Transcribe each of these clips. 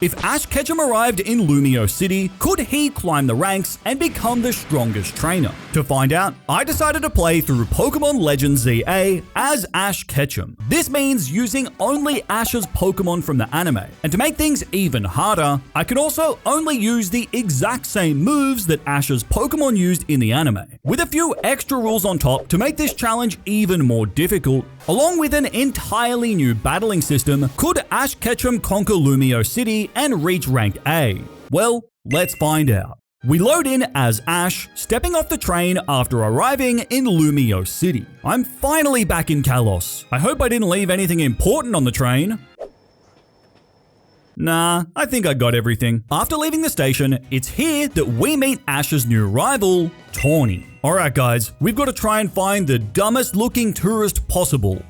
If Ash Ketchum arrived in Lumio City, could he climb the ranks and become the strongest trainer? To find out, I decided to play through Pokémon Legends ZA as Ash Ketchum. This means using only Ash's Pokémon from the anime, and to make things even harder, I can also only use the exact same moves that Ash's Pokémon used in the anime, with a few extra rules on top to make this challenge even more difficult. Along with an entirely new battling system, could Ash Ketchum conquer Lumio City and reach rank A? Well, let's find out. We load in as Ash, stepping off the train after arriving in Lumio City. I'm finally back in Kalos. I hope I didn't leave anything important on the train. Nah, I think I got everything. After leaving the station, it's here that we meet Ash's new rival, Tawny. Alright guys, we've got to try and find the dumbest looking tourist possible.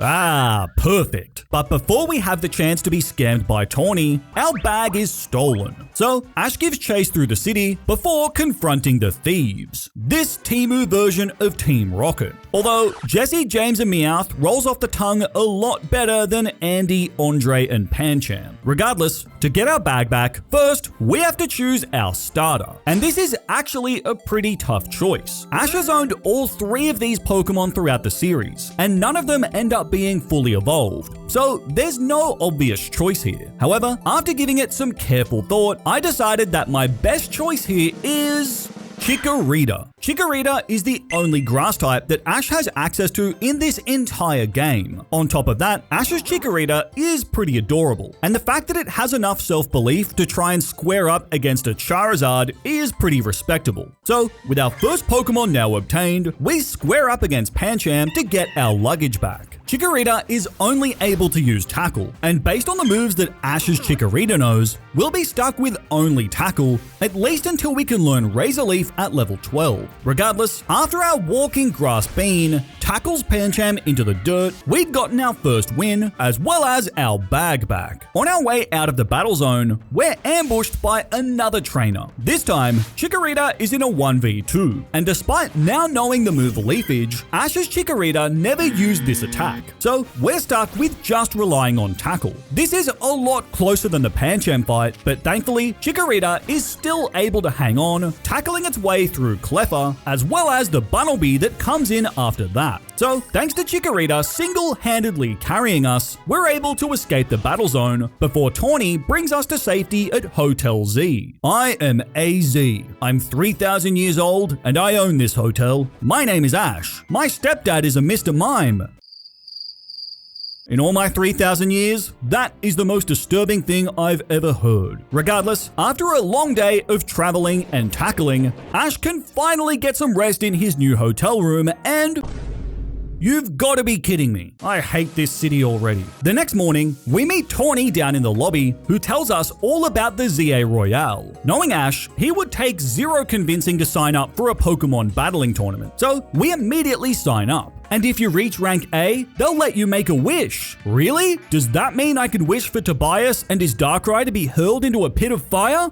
Ah, perfect. But before we have the chance to be scammed by Tawny, our bag is stolen. So Ash gives chase through the city before confronting the thieves. This Temu version of Team Rocket. Although Jesse, James and Meowth rolls off the tongue a lot better than Andy, Andre and Pancham. Regardless, to get our bag back, first we have to choose our starter. And this is actually a pretty tough choice. Ash has owned all 3 of these Pokemon throughout the series, and none of them end up being fully evolved, so there's no obvious choice here. However, after giving it some careful thought, I decided that my best choice here is Chikorita. Chikorita is the only grass type that Ash has access to in this entire game. On top of that, Ash's Chikorita is pretty adorable, and the fact that it has enough self-belief to try and square up against a Charizard is pretty respectable. So, with our first Pokemon now obtained, we square up against Pancham to get our luggage back. Chikorita is only able to use Tackle, and based on the moves that Ash's Chikorita knows, we'll be stuck with only Tackle, at least until we can learn Razor Leaf at level 12. Regardless, after our walking grass bean tackles Pancham into the dirt, we'd gotten our first win, as well as our bag back. On our way out of the battle zone, we're ambushed by another trainer. This time, Chikorita is in a 1v2, and despite now knowing the move Leafage, Ash's Chikorita never used this attack, so we're stuck with just relying on Tackle. This is a lot closer than the Pancham fight, but thankfully, Chikorita is still able to hang on, tackling its way through Cleffa, as well as the Bunnelby that comes in after that. So, thanks to Chikorita single-handedly carrying us, we're able to escape the battle zone before Tawny brings us to safety at Hotel Z. I am AZ. I'm 3,000 years old, and I own this hotel. My name is Ash. My stepdad is a Mr. Mime. In all my 3,000 years, that is the most disturbing thing I've ever heard. Regardless, after a long day of traveling and tackling, Ash can finally get some rest in his new hotel room and... You've got to be kidding me. I hate this city already. The next morning, we meet Tawny down in the lobby, who tells us all about the ZA Royale. Knowing Ash, he would take zero convincing to sign up for a Pokemon battling tournament, so we immediately sign up. And if you reach rank A, they'll let you make a wish. Really? Does that mean I can wish for Tobias and his Darkrai to be hurled into a pit of fire?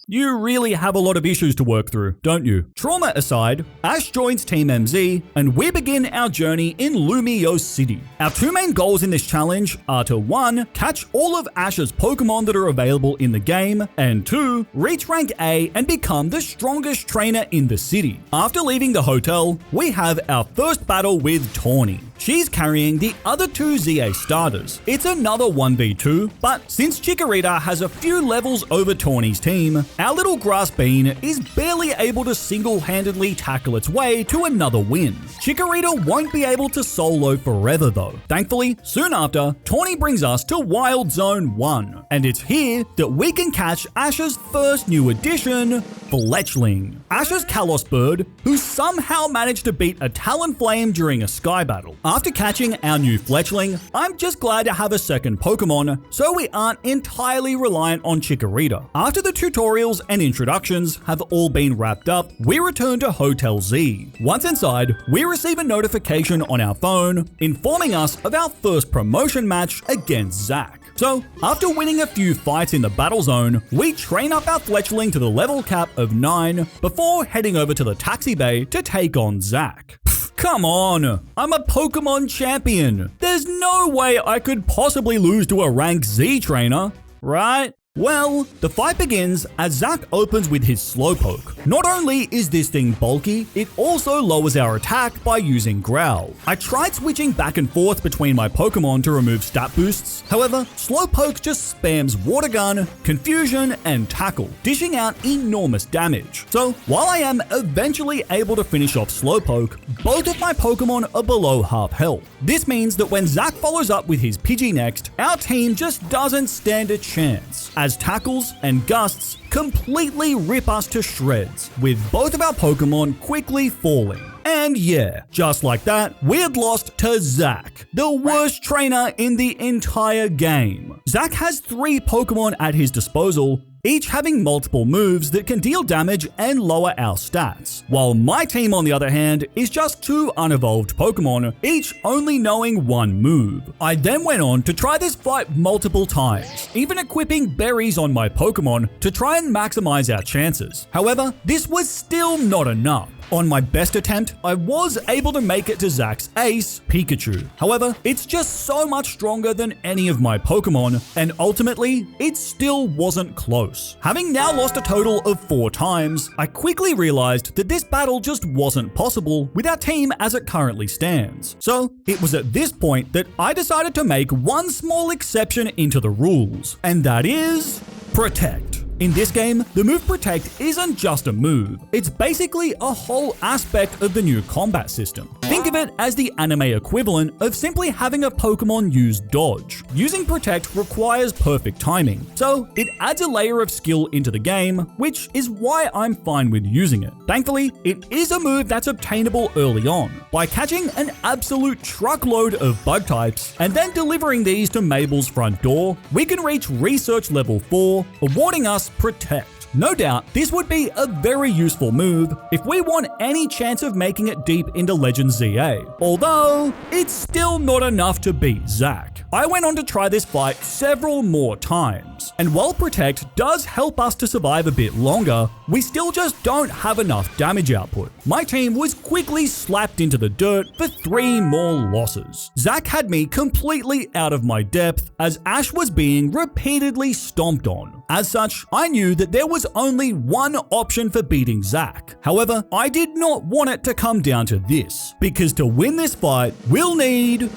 You really have a lot of issues to work through, don't you? Trauma aside, Ash joins Team MZ, and we begin our journey in Lumio City. Our 2 main goals in this challenge are to 1. Catch all of Ash's Pokemon that are available in the game, and 2. Reach rank A and become the strongest trainer in the city. After leaving the hotel, we have our first battle with Tawny. She's carrying the other 2 ZA starters. It's another 1v2, but since Chikorita has a few levels over Tawny's team, our little grass bean is barely able to single-handedly tackle its way to another win. Chikorita won't be able to solo forever though. Thankfully, soon after, Tawny brings us to Wild Zone 1, and it's here that we can catch Ash's first new addition, Fletchling. Ash's Kalos bird, who somehow managed to beat a Talonflame during a sky battle. After catching our new Fletchling, I'm just glad to have a second Pokemon, so we aren't entirely reliant on Chikorita. After the tutorials and introductions have all been wrapped up, we return to Hotel Z. Once inside, we receive a notification on our phone informing us of our first promotion match against Zach. So, after winning a few fights in the battle zone, we train up our Fletchling to the level cap of 9 before heading over to the taxi bay to take on Zach. Come on, I'm a Pokemon champion. There's no way I could possibly lose to a rank Z trainer, right? Well, the fight begins as Zach opens with his Slowpoke. Not only is this thing bulky, it also lowers our attack by using Growl. I tried switching back and forth between my Pokemon to remove stat boosts. However, Slowpoke just spams Water Gun, Confusion, and Tackle, dishing out enormous damage. So, while I am eventually able to finish off Slowpoke, both of my Pokemon are below half health. This means that when Zach follows up with his Pidgey next, our team just doesn't stand a chance, as Tackles and Gusts completely rip us to shreds, with both of our Pokemon quickly falling. And yeah, just like that, we had lost to Zach, the worst trainer in the entire game. Zach has 3 Pokemon at his disposal, each having multiple moves that can deal damage and lower our stats, while my team on the other hand is just 2 unevolved Pokemon, each only knowing 1 move. I then went on to try this fight multiple times, even equipping berries on my Pokemon to try and maximize our chances. However, this was still not enough. On my best attempt, I was able to make it to Zach's ace, Pikachu. However, it's just so much stronger than any of my Pokemon, and ultimately, it still wasn't close. Having now lost a total of 4 times, I quickly realized that this battle just wasn't possible with our team as it currently stands. So, it was at this point that I decided to make one small exception into the rules, and that is Protect. In this game, the move Protect isn't just a move, it's basically a whole aspect of the new combat system. Think of it as the anime equivalent of simply having a Pokemon use Dodge. Using Protect requires perfect timing, so it adds a layer of skill into the game, which is why I'm fine with using it. Thankfully, it is a move that's obtainable early on, by catching an absolute truckload of bug types, and then delivering these to Mabel's front door, we can reach Research Level 4, awarding us Protect. No doubt, this would be a very useful move if we want any chance of making it deep into Legends ZA, although it's still not enough to beat Zach. I went on to try this fight several more times, and while Protect does help us to survive a bit longer, we still just don't have enough damage output. My team was quickly slapped into the dirt for 3 more losses. Zach had me completely out of my depth as Ash was being repeatedly stomped on. As such, I knew that there was only one option for beating Zach. However, I did not want it to come down to this, because to win this fight, we'll need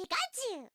Pikachu.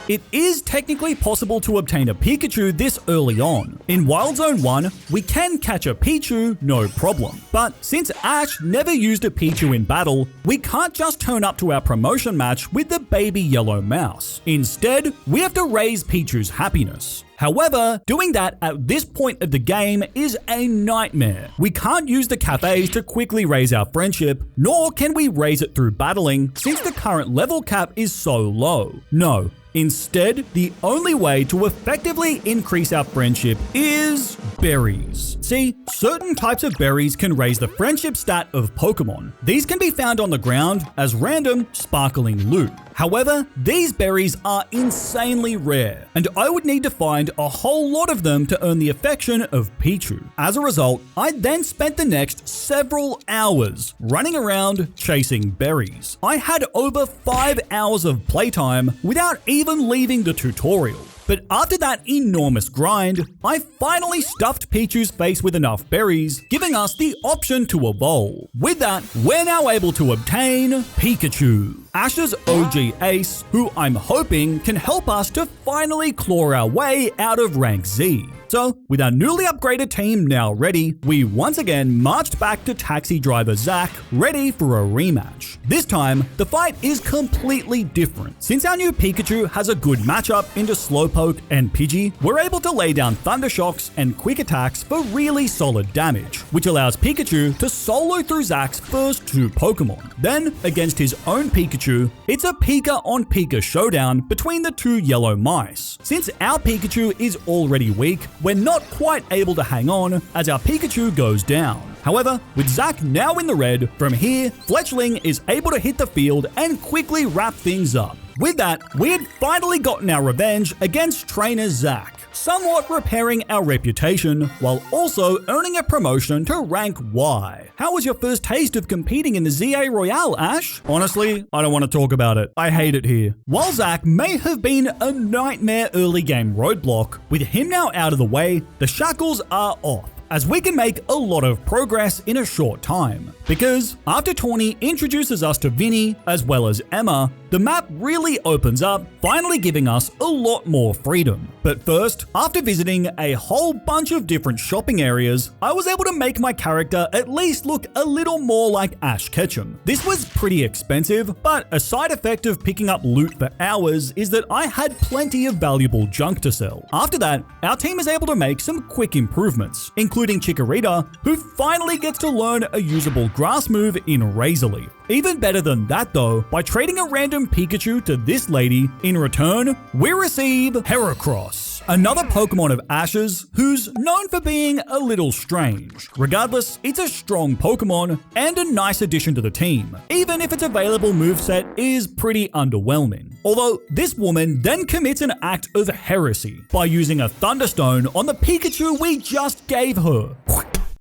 It is technically possible to obtain a Pikachu this early on. In Wild Zone 1, we can catch a Pichu, no problem. But since Ash never used a Pichu in battle, we can't just turn up to our promotion match with the baby yellow mouse. Instead, we have to raise Pichu's happiness. However, doing that at this point of the game is a nightmare. We can't use the cafes to quickly raise our friendship, nor can we raise it through battling since the current level cap is so low. No. Instead, the only way to effectively increase our friendship is berries. See, certain types of berries can raise the friendship stat of Pokemon. These can be found on the ground as random, sparkling loot. However, these berries are insanely rare, and I would need to find a whole lot of them to earn the affection of Pichu. As a result, I then spent the next several hours running around chasing berries. I had over 5 hours of playtime without even leaving the tutorial. But after that enormous grind, I finally stuffed Pichu's face with enough berries, giving us the option to evolve. With that, we're now able to obtain Pikachu, Ash's OG ace, who I'm hoping can help us to finally claw our way out of rank Z. So, with our newly upgraded team now ready, we once again marched back to taxi driver Zach, ready for a rematch. This time, the fight is completely different. Since our new Pikachu has a good matchup into Slowpoke and Pidgey, we're able to lay down Thunder Shocks and Quick Attacks for really solid damage, which allows Pikachu to solo through Zach's first 2 Pokemon. Then, against his own Pikachu, it's a Pika on Pika showdown between the 2 yellow mice. Since our Pikachu is already weak, we're not quite able to hang on as our Pikachu goes down. However, with Zach now in the red, from here, Fletchling is able to hit the field and quickly wrap things up. With that, we had finally gotten our revenge against trainer Zach, somewhat repairing our reputation while also earning a promotion to rank Y. How was your first taste of competing in the ZA Royale, Ash? Honestly, I don't want to talk about it. I hate it here. While Zach may have been a nightmare early game roadblock, with him now out of the way, the shackles are off, as we can make a lot of progress in a short time. Because after Tawny introduces us to Vinnie as well as Emma, the map really opens up, finally giving us a lot more freedom. But first, after visiting a whole bunch of different shopping areas, I was able to make my character at least look a little more like Ash Ketchum. This was pretty expensive, but a side effect of picking up loot for hours is that I had plenty of valuable junk to sell. After that, our team is able to make some quick improvements, including Chikorita, who finally gets to learn a usable grass move in Razor Leaf. Even better than that though, by trading a random Pikachu to this lady, in return, we receive Heracross, another Pokemon of Ash's who's known for being a little strange. Regardless, it's a strong Pokemon and a nice addition to the team, even if its available moveset is pretty underwhelming. Although, this woman then commits an act of heresy by using a Thunderstone on the Pikachu we just gave her.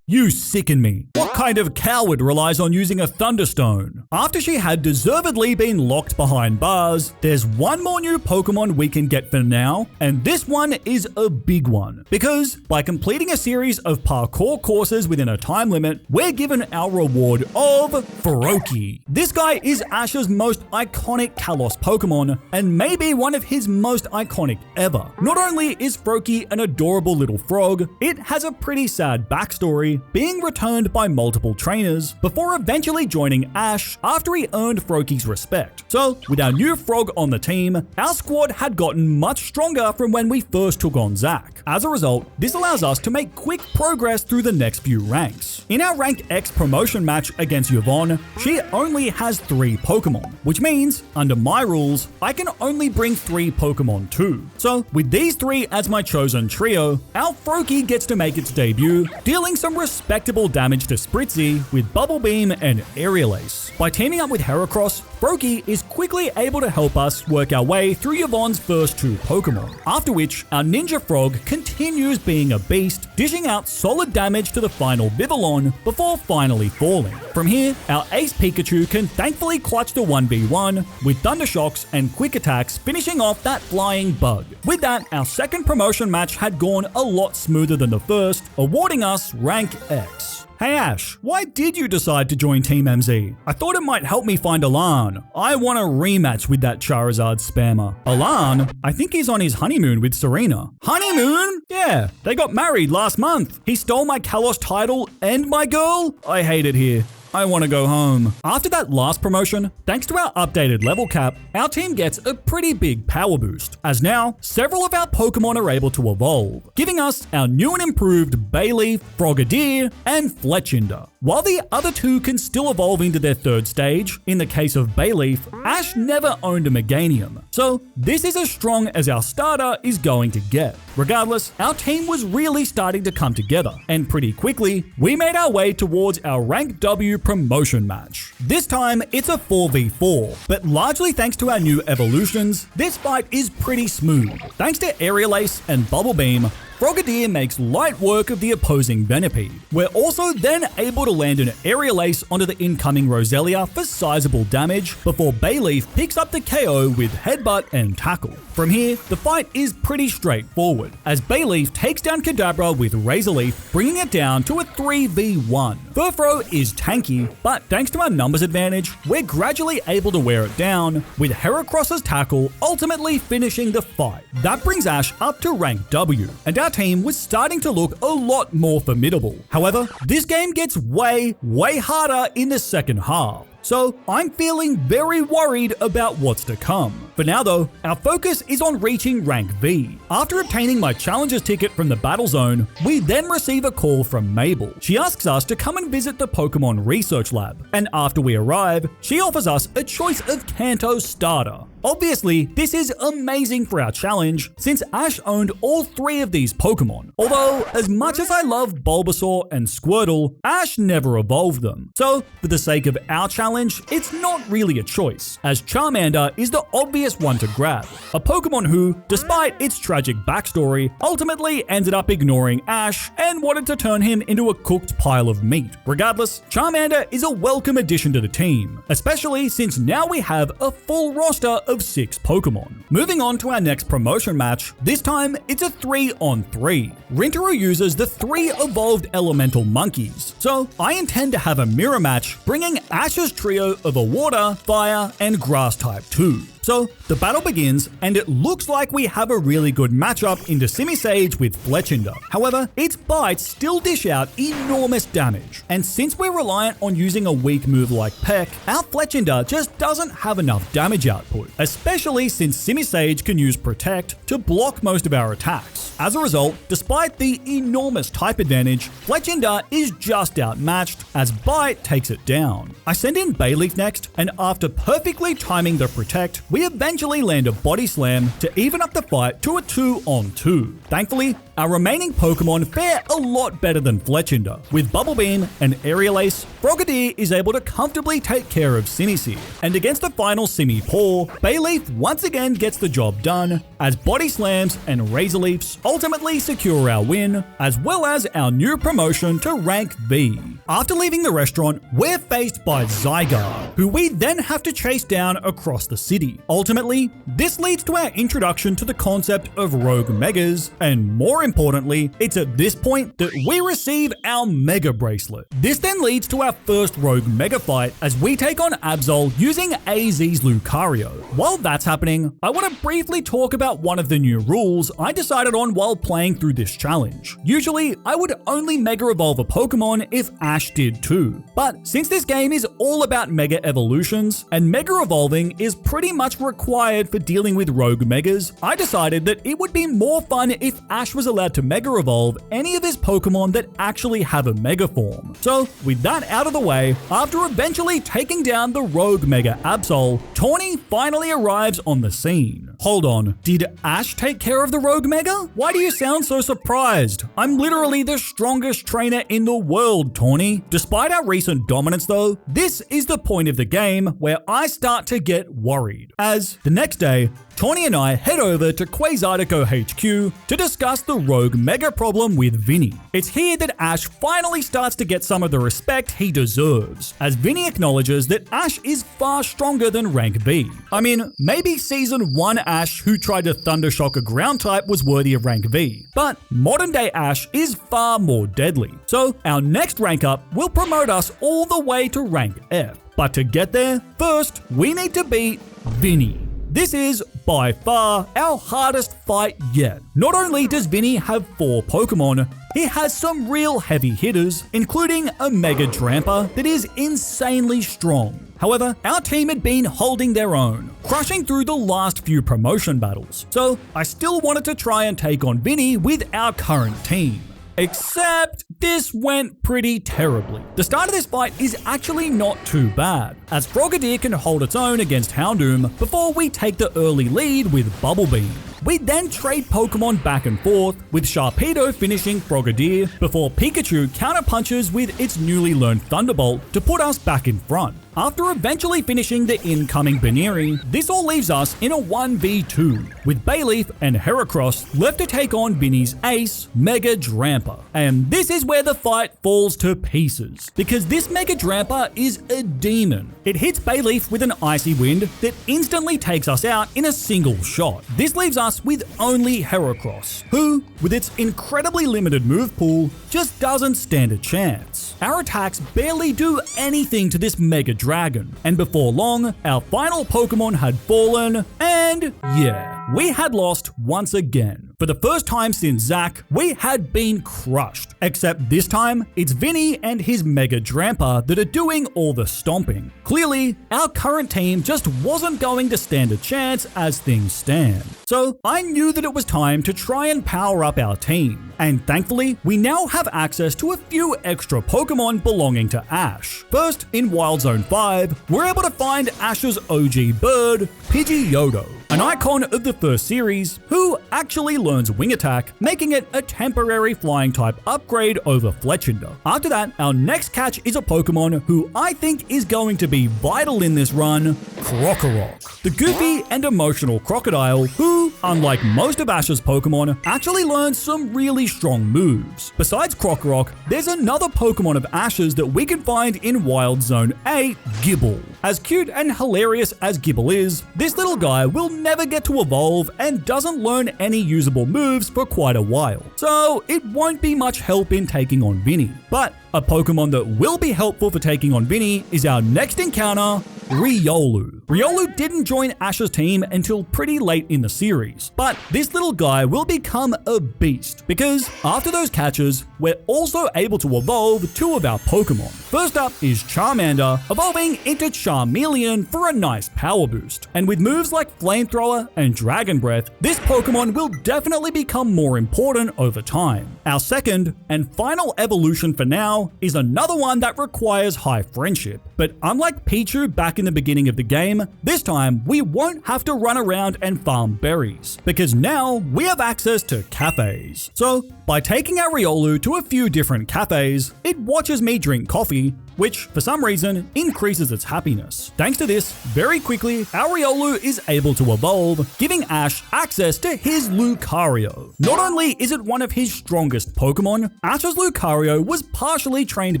You sicken me. What kind of coward relies on using a Thunderstone? After she had deservedly been locked behind bars, there's one more new Pokemon we can get for now, and this one is a big one. Because by completing a series of parkour courses within a time limit, we're given our reward of Froakie. This guy is Ash's most iconic Kalos Pokemon, and maybe one of his most iconic ever. Not only is Froakie an adorable little frog, it has a pretty sad backstory, being returned by multiple trainers before eventually joining Ash after he earned Froakie's respect. So, with our new frog on the team, our squad had gotten much stronger from when we first took on Zach. As a result, this allows us to make quick progress through the next few ranks. In our Rank X promotion match against Yvonne, she only has 3 Pokemon, which means, under my rules, I can only bring 3 Pokemon too. So, with these 3 as my chosen trio, our Froakie gets to make its debut, dealing some respectable damage to Spritzy with Bubble Beam and Aerial Ace. By teaming up with Heracross, Froakie is quickly able to help us work our way through Yvonne's first 2 Pokemon, after which our Ninja Frog continues being a beast, dishing out solid damage to the final Vivillon before finally falling. From here, our Ace Pikachu can thankfully clutch the 1v1 with Thunder Shocks and Quick Attacks, finishing off that flying bug. With that, our second promotion match had gone a lot smoother than the first, awarding us Rank X. Hey Ash, why did you decide to join Team MZ? I thought it might help me find Alan. I want a rematch with that Charizard spammer. Alan? I think he's on his honeymoon with Serena. Honeymoon? Yeah, they got married last month. He stole my Kalos title and my girl? I hate it here. I want to go home. After that last promotion, thanks to our updated level cap, our team gets a pretty big power boost, as now several of our Pokemon are able to evolve, giving us our new and improved Bayleaf, Frogadier, and Fletchinder. While the other 2 can still evolve into their 3rd stage, in the case of Bayleaf, Ash never owned a Meganium, so this is as strong as our starter is going to get. Regardless, our team was really starting to come together, and pretty quickly, we made our way towards our Rank W promotion match. This time, it's a 4v4, but largely thanks to our new evolutions, this fight is pretty smooth. Thanks to Aerial Ace and Bubble Beam, Frogadier makes light work of the opposing Venipede. We're also then able to land an Aerial Ace onto the incoming Roselia for sizable damage before Bayleaf picks up the KO with Headbutt and Tackle. From here, the fight is pretty straightforward, as Bayleaf takes down Kadabra with Razor Leaf, bringing it down to a 3v1. Furfro is tanky, but thanks to our numbers advantage, we're gradually able to wear it down, with Heracross's Tackle ultimately finishing the fight. That brings Ash up to Rank W, and our team was starting to look a lot more formidable. However, this game gets way harder in the second half. So I'm feeling very worried about what's to come. For now though, our focus is on reaching Rank V. After obtaining my Challenger's ticket from the Battle Zone, we then receive a call from Mabel. She asks us to come and visit the Pokemon Research Lab, and after we arrive, she offers us a choice of Kanto starter. Obviously, this is amazing for our challenge, since Ash owned all 3 of these Pokemon. Although, as much as I love Bulbasaur and Squirtle, Ash never evolved them. So, for the sake of our challenge, it's not really a choice, as Charmander is the obvious easiest one to grab. A Pokemon who, despite its tragic backstory, ultimately ended up ignoring Ash and wanted to turn him into a cooked pile of meat. Regardless, Charmander is a welcome addition to the team, especially since now we have a full roster of 6 Pokemon. Moving on to our next promotion match, this time it's a 3-on-3. Rintaro uses the 3 evolved elemental monkeys, so I intend to have a mirror match bringing Ash's trio of a water, fire, and grass type too. So the battle begins, and it looks like we have a really good matchup into Simisage with Fletchinder. However, its bites still dish out enormous damage, and since we're reliant on using a weak move like Peck, our Fletchinder just doesn't have enough damage output, especially since Simisage can use Protect to block most of our attacks. As a result, despite the enormous type advantage, Fletchinder is just outmatched as Bite takes it down. I send in Bayleaf next, and after perfectly timing the Protect, we eventually land a Body Slam to even up the fight to a 2-on-2. Thankfully, our remaining Pokemon fare a lot better than Fletchinder. With Bubble Beam and Aerial Ace, Frogadier is able to comfortably take care of Sinisea. And against the final Simi Paw, Bayleaf once again gets the job done, as Body Slams and Razor Leafs ultimately secure our win, as well as our new promotion to Rank V. After leaving the restaurant, we're faced by Zygarde, who we then have to chase down across the city. Ultimately, this leads to our introduction to the concept of Rogue Megas, and more importantly, it's at this point that we receive our Mega Bracelet. This then leads to our first Rogue Mega fight as we take on Absol using AZ's Lucario. While that's happening, I want to briefly talk about one of the new rules I decided on while playing through this challenge. Usually, I would only Mega Evolve a Pokemon if Ash did too, but since this game is all about Mega Evolutions, and Mega Evolving is pretty much required for dealing with Rogue Megas, I decided that it would be more fun if Ash was allowed to Mega Evolve any of his Pokemon that actually have a Mega form. So with that out of the way, after eventually taking down the Rogue Mega Absol, Tawny finally arrives on the scene. Hold on, did Ash take care of the Rogue Mega? Why do you sound so surprised? I'm literally the strongest trainer in the world, Tawny. Despite our recent dominance though, this is the point of the game where I start to get worried. As the next day, Tawny and I head over to Quasartico HQ to discuss the Rogue Mega problem with Vinnie. It's here that Ash finally starts to get some of the respect he deserves, as Vinnie acknowledges that Ash is far stronger than Rank V. I mean, maybe Season 1 Ash who tried to Thundershock a ground type was worthy of Rank V, but modern day Ash is far more deadly. So our next rank up will promote us all the way to Rank F. But to get there, first we need to beat Vinnie. This is, by far, our hardest fight yet. Not only does Vinnie have 4 Pokemon, he has some real heavy hitters, including a Mega Drampa that is insanely strong. However, our team had been holding their own, crushing through the last few promotion battles, so I still wanted to try and take on Vinnie with our current team. Except this went pretty terribly. The start of this fight is actually not too bad, as Frogadier can hold its own against Houndoom before we take the early lead with Bubble Beam. We then trade Pokemon back and forth, with Sharpedo finishing Frogadier before Pikachu counterpunches with its newly learned Thunderbolt to put us back in front. After eventually finishing the incoming Baneri, this all leaves us in a 1v2, with Bayleaf and Heracross left to take on Vinnie's ace, Mega Drampa. And this is where the fight falls to pieces, because this Mega Drampa is a demon. It hits Bayleaf with an Icy Wind that instantly takes us out in a single shot. This leaves us with only Heracross, who, with its incredibly limited move pool, just doesn't stand a chance. Our attacks barely do anything to this Mega Dragon, and before long, our final Pokemon had fallen, and yeah, we had lost once again. For the first time since Zack, we had been crushed. Except this time, it's Vinnie and his Mega Drampa that are doing all the stomping. Clearly, our current team just wasn't going to stand a chance as things stand. So I knew that it was time to try and power up our team. And thankfully, we now have access to a few extra Pokemon belonging to Ash. First, in Wild Zone 5, we're able to find Ash's OG bird, Pidgeotto, an icon of the first series, who actually learns Wing Attack, making it a temporary flying type upgrade over Fletchinder. After that, our next catch is a Pokemon who I think is going to be vital in this run, Krokorok. The goofy and emotional crocodile who, unlike most of Ash's Pokemon, actually learns some really strong moves. Besides Krokorok, there's another Pokemon of Ash's that we can find in Wild Zone 8, Gible. As cute and hilarious as Gible is, this little guy will never get to evolve and doesn't learn any usable moves for quite a while, so it won't be much help in taking on Vinnie. But a Pokemon that will be helpful for taking on Vinnie is our next encounter, Riolu. Riolu didn't join Ash's team until pretty late in the series, but this little guy will become a beast because after those catches, we're also able to evolve two of our Pokemon. First up is Charmander, evolving into Charmeleon for a nice power boost. And with moves like Flamethrower and Dragon Breath, this Pokemon will definitely become more important over time. Our second and final evolution for now is another one that requires high friendship, but unlike Pichu back in the beginning of the game, this time we won't have to run around and farm berries, because now we have access to cafes. So by taking our Riolu to a few different cafes, it watches me drink coffee, which for some reason increases its happiness. Thanks to this, very quickly, our Riolu is able to evolve, giving Ash access to his Lucario. Not only is it one of his strongest Pokemon, Ash's Lucario was partially trained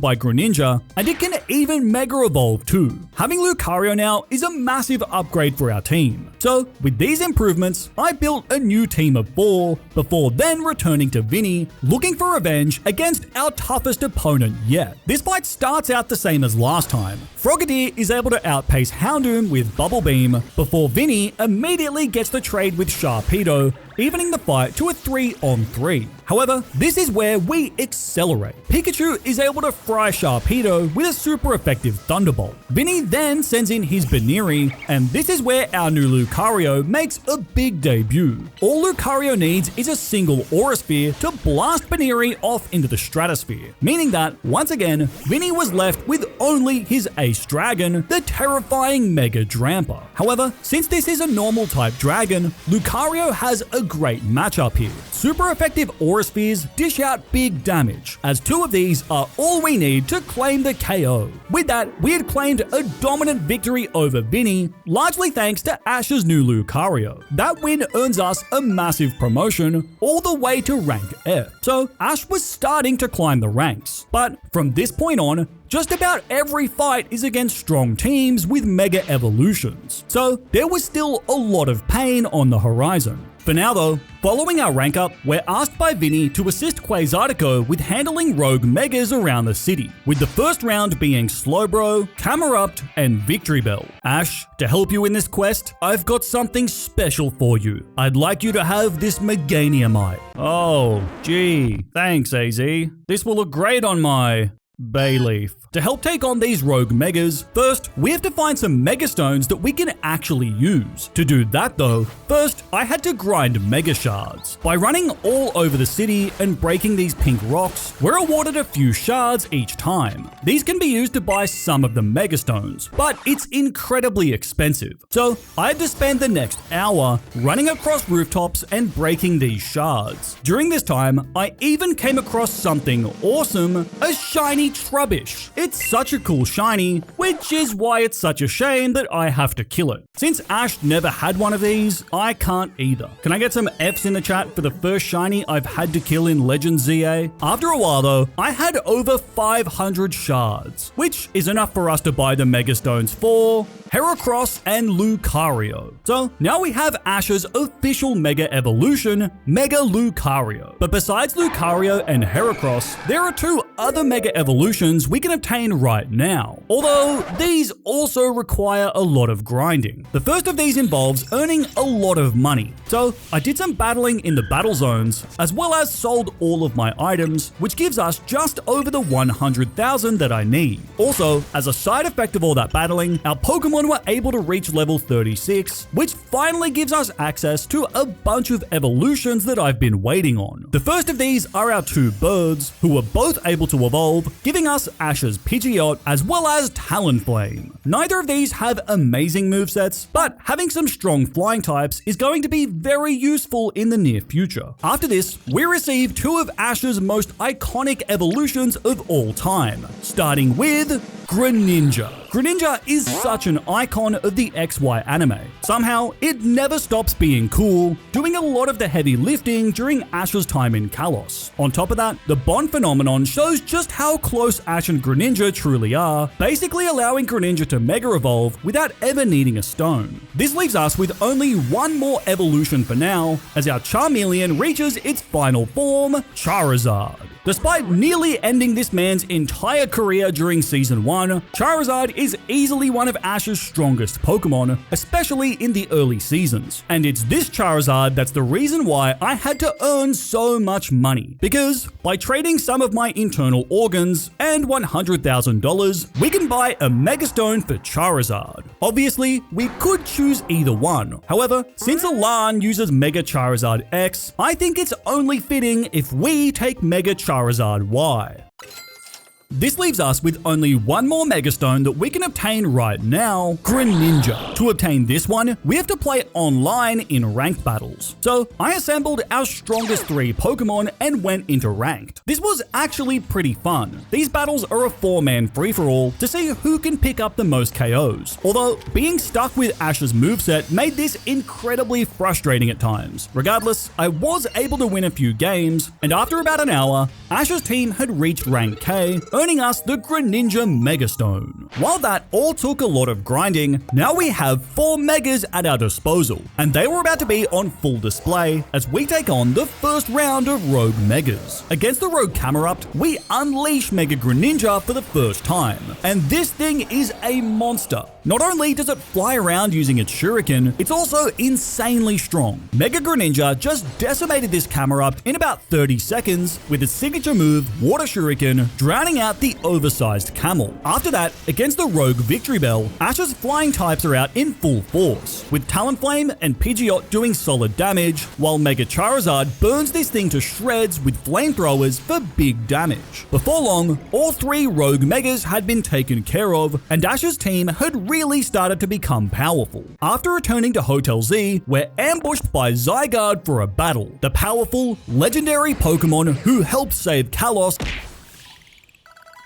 by Greninja, and it can even Mega Evolve too. Having Lucario now is a massive upgrade for our team. So with these improvements, I built a new team of 4, before then returning to Vinnie, looking for revenge against our toughest opponent yet. This fight starts out the same as last time. Frogadier is able to outpace Houndoom with Bubble Beam, before Vinnie immediately gets the trade with Sharpedo, evening the fight to a 3-on-3. However, this is where we accelerate. Pikachu is able to fry Sharpedo with a super effective Thunderbolt. Vinnie then sends in his Baniri, and this is where our new Lucario makes a big debut. All Lucario needs is a single Aura Sphere to blast Baniri off into the stratosphere, meaning that, once again, Vinnie was left with only his Ace Dragon, the terrifying Mega Drampa. However, since this is a normal type dragon, Lucario has a great matchup here. Super effective Aura Spheres dish out big damage, as 2 of these are all we need to claim the KO. With that, we had claimed a dominant victory over Vinnie, largely thanks to Ash's new Lucario. That win earns us a massive promotion all the way to rank F. So Ash was starting to climb the ranks, but from this point on, just about every fight is against strong teams with Mega Evolutions, so there was still a lot of pain on the horizon. For now though, following our rank up, we're asked by Vinnie to assist Quasartico with handling rogue Megas around the city, with the first round being Slowbro, Camerupt, and Victory Bell. Ash, to help you in this quest, I've got something special for you. I'd like you to have this Meganiumite. Oh, gee, thanks AZ. This will look great on my Bayleaf. To help take on these rogue Megas, first, we have to find some Mega Stones that we can actually use. To do that though, first, I had to grind Mega Shards. By running all over the city and breaking these pink rocks, we're awarded a few shards each time. These can be used to buy some of the Mega Stones, but it's incredibly expensive. So I had to spend the next hour running across rooftops and breaking these shards. During this time, I even came across something awesome, a shiny Trubbish. It's such a cool shiny, which is why it's such a shame that I have to kill it. Since Ash never had one of these, I can't either. Can I get some Fs in the chat for the first shiny I've had to kill in Legends ZA? After a while though, I had over 500 shards, which is enough for us to buy the Mega Stones for Heracross and Lucario. So now we have Ash's official Mega Evolution, Mega Lucario. But besides Lucario and Heracross, there are 2 other Mega Evolutions we can obtain right now, although these also require a lot of grinding. The first of these involves earning a lot of money. So I did some battling in the battle zones, as well as sold all of my items, which gives us just over the 100,000 that I need. Also, as a side effect of all that battling, our Pokemon Pokemon were able to reach level 36, which finally gives us access to a bunch of evolutions that I've been waiting on. The first of these are our two birds, who were both able to evolve, giving us Ash's Pidgeot as well as Talonflame. Neither of these have amazing movesets, but having some strong flying types is going to be very useful in the near future. After this, we receive two of Ash's most iconic evolutions of all time, starting with Greninja. Greninja is such an icon of the XY anime. Somehow, it never stops being cool, doing a lot of the heavy lifting during Ash's time in Kalos. On top of that, the Bond phenomenon shows just how close Ash and Greninja truly are, basically allowing Greninja to Mega Evolve without ever needing a stone. This leaves us with only one more evolution for now, as our Charmeleon reaches its final form, Charizard. Despite nearly ending this man's entire career during Season 1, Charizard is easily one of Ash's strongest Pokemon, especially in the early seasons. And it's this Charizard that's the reason why I had to earn so much money. Because by trading some of my internal organs and $100,000, we can buy a Megastone for Charizard. Obviously, we could choose either one. However, since Alan uses Mega Charizard X, I think it's only fitting if we take Mega Charizard Y. This leaves us with only one more Megastone that we can obtain right now, Greninja. To obtain this one, we have to play online in ranked battles. So I assembled our strongest 3 Pokemon and went into ranked. This was actually pretty fun. These battles are a 4-man free-for-all to see who can pick up the most KOs. Although being stuck with Ash's moveset made this incredibly frustrating at times. Regardless, I was able to win a few games, and after about an hour, Ash's team had reached rank K, earning us the Greninja Megastone. While that all took a lot of grinding, now we have 4 Megas at our disposal, and they were about to be on full display as we take on the first round of Rogue Megas. Against the Rogue Camerupt, we unleash Mega Greninja for the first time, and this thing is a monster. Not only does it fly around using its shuriken, it's also insanely strong. Mega Greninja just decimated this Camerupt in about 30 seconds with its signature move, Water Shuriken, drowning out the oversized camel. After that, against the Rogue Victory Bell, Ash's flying types are out in full force, with Talonflame and Pidgeot doing solid damage, while Mega Charizard burns this thing to shreds with flamethrowers for big damage. Before long, all 3 Rogue Megas had been taken care of, and Ash's team had really started to become powerful. After returning to Hotel Z, we're ambushed by Zygarde for a battle, the powerful, legendary Pokemon who helped save Kalos.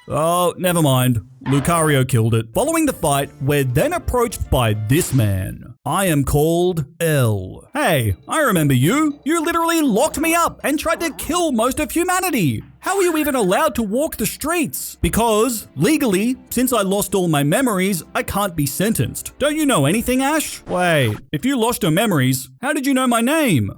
Oh, never mind. Lucario killed it. Following the fight, we're then approached by this man. I am called L. Hey, I remember you. You literally locked me up and tried to kill most of humanity. How are you even allowed to walk the streets? Because, legally, since I lost all my memories, I can't be sentenced. Don't you know anything, Ash? Wait, if you lost your memories, how did you know my name?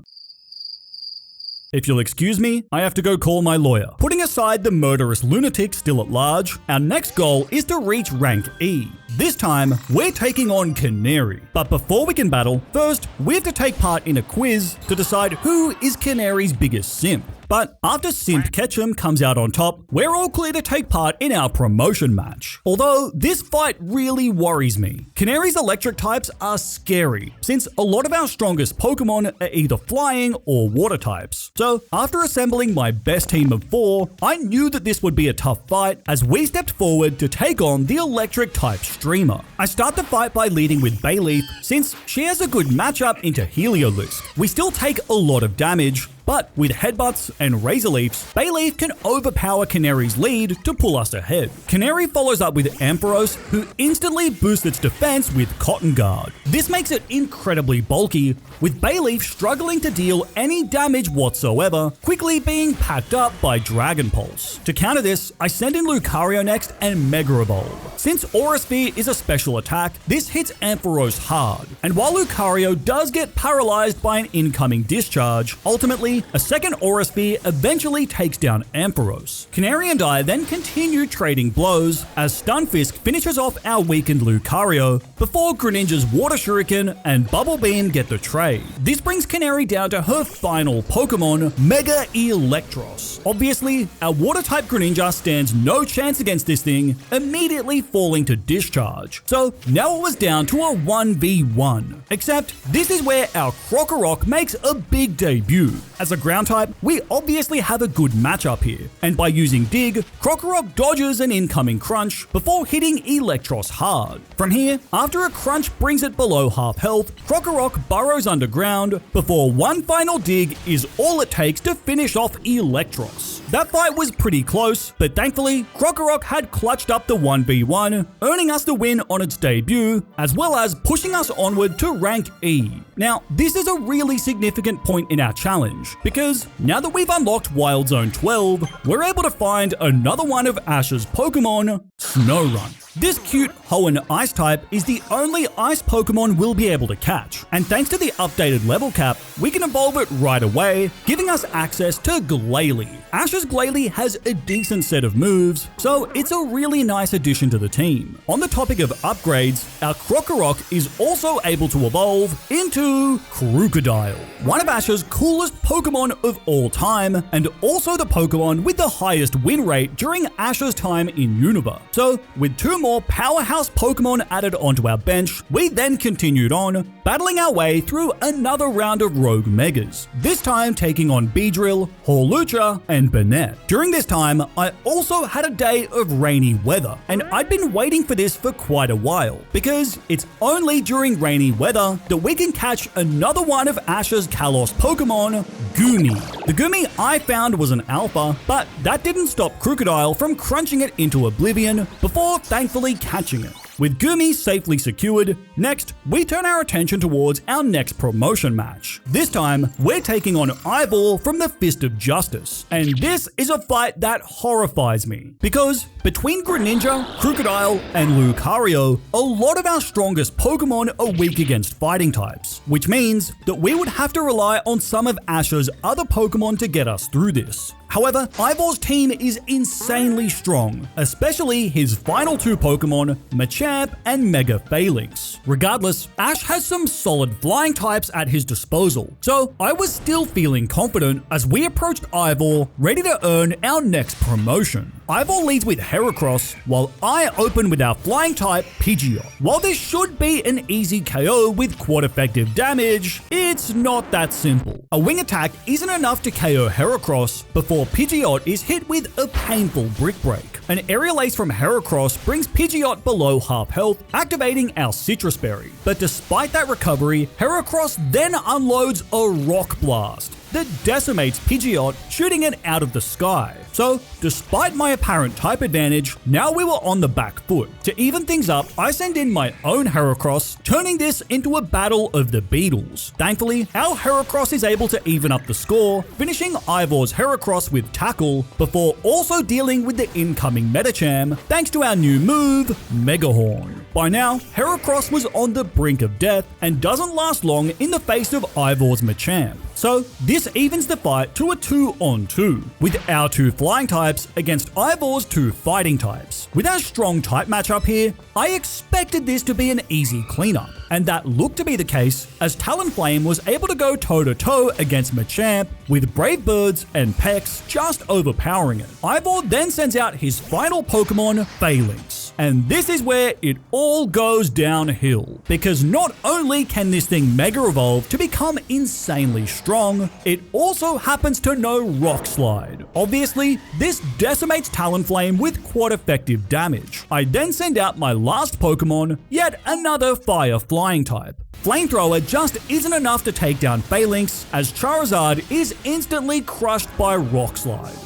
If you'll excuse me, I have to go call my lawyer. Putting aside the murderous lunatic still at large, our next goal is to reach rank E. This time, we're taking on Canary. But before we can battle, first, we have to take part in a quiz to decide who is Canary's biggest simp. But after Simp Ketchum comes out on top, we're all clear to take part in our promotion match. Although, this fight really worries me. Canary's electric types are scary, since a lot of our strongest Pokemon are either flying or water types. So, after assembling my best team of 4, I knew that this would be a tough fight as we stepped forward to take on the electric type streamer. I start the fight by leading with Bayleaf, since she has a good matchup into Heliolisk. We still take a lot of damage, but with Headbutts and Razor Leafs, Bayleaf can overpower Canary's lead to pull us ahead. Canary follows up with Ampharos, who instantly boosts its defense with Cotton Guard. This makes it incredibly bulky, with Bayleaf struggling to deal any damage whatsoever, quickly being packed up by Dragon Pulse. To counter this, I send in Lucario next and Mega Evolve. Since Aura Sphere is a special attack, this hits Ampharos hard, and while Lucario does get paralyzed by an incoming discharge, ultimately Thankfully, a second Aura Sphere eventually takes down Ampharos. Canary and I then continue trading blows as Stunfisk finishes off our weakened Lucario before Greninja's Water Shuriken and Bubble Beam get the trade. This brings Canary down to her final Pokemon, Mega Electros. Obviously, our Water-type Greninja stands no chance against this thing, immediately falling to discharge. So now it was down to a 1v1. Except this is where our Krokorok makes a big debut. As a ground type, we obviously have a good matchup here, and by using Dig, Krokorok dodges an incoming Crunch before hitting Electros hard. From here, after a Crunch brings it below half health, Krokorok burrows underground before one final Dig is all it takes to finish off Electros. That fight was pretty close, but thankfully, Krokorok had clutched up the 1v1, earning us the win on its debut, as well as pushing us onward to rank E. Now, this is a really significant point in our challenge, because now that we've unlocked Wild Zone 12, we're able to find another one of Ash's Pokemon, Snorunt. This cute Hoenn Ice type is the only Ice Pokemon we'll be able to catch, and thanks to the updated level cap, we can evolve it right away, giving us access to Glalie. Ash's Glalie has a decent set of moves, so it's a really nice addition to the team. On the topic of upgrades, our Krokorok is also able to evolve into Krookodile, one of Ash's coolest Pokemon of all time, and also the Pokemon with the highest win rate during Ash's time in Unova. So, with two more powerhouse Pokemon added onto our bench, we then continued on, battling our way through another round of Rogue Megas, this time taking on Beedrill, Hawlucha, and Banette. During this time, I also had a day of rainy weather, and I'd been waiting for this for quite a while, because it's only during rainy weather that we can catch another one of Ash's Kalos Pokemon, Goomy. The Goomy I found was an alpha, but that didn't stop Krookodile from crunching it into oblivion before thankfully catching it. With Goomy safely secured, next, we turn our attention towards our next promotion match. This time, we're taking on Ivor from the Fist of Justice, and this is a fight that horrifies me, because between Greninja, Krookodile, and Lucario, a lot of our strongest Pokemon are weak against fighting types, which means that we would have to rely on some of Ash's other Pokemon to get us through this. However, Ivor's team is insanely strong, especially his final two Pokemon, Machamp and Mega Phalanx. Regardless, Ash has some solid flying types at his disposal, so I was still feeling confident as we approached Ivor, ready to earn our next promotion. Ivor leads with Heracross, while I open with our flying type Pidgeot. While this should be an easy KO with quad effective damage, it's not that simple. A wing attack isn't enough to KO Heracross before Pidgeot is hit with a painful Brick Break. An Aerial Ace from Heracross brings Pidgeot below half health, activating our Citrus Berry. But despite that recovery, Heracross then unloads a Rock Blast that decimates Pidgeot, shooting it out of the sky. So, despite my apparent type advantage, now we were on the back foot. To even things up, I send in my own Heracross, turning this into a battle of the Beetles. Thankfully, our Heracross is able to even up the score, finishing Ivor's Heracross with Tackle, before also dealing with the incoming Medicham, thanks to our new move, Megahorn. By now, Heracross was on the brink of death and doesn't last long in the face of Ivor's Machamp. So, this evens the fight to a 2-on-2, with our two flying types against Ivor's two fighting types. With our strong type matchup here, I expected this to be an easy cleanup, and that looked to be the case as Talonflame was able to go toe-to-toe against Machamp, with Brave Birds and Pex just overpowering it. Ivor then sends out his final Pokemon, Phalanx. And this is where it all goes downhill, because not only can this thing Mega Evolve to become insanely strong, it also happens to know Rock Slide. Obviously, this decimates Talonflame with quad effective damage. I then send out my last Pokemon, yet another Fire Flying type. Flamethrower just isn't enough to take down Phalanx, as Charizard is instantly crushed by Rock Slide.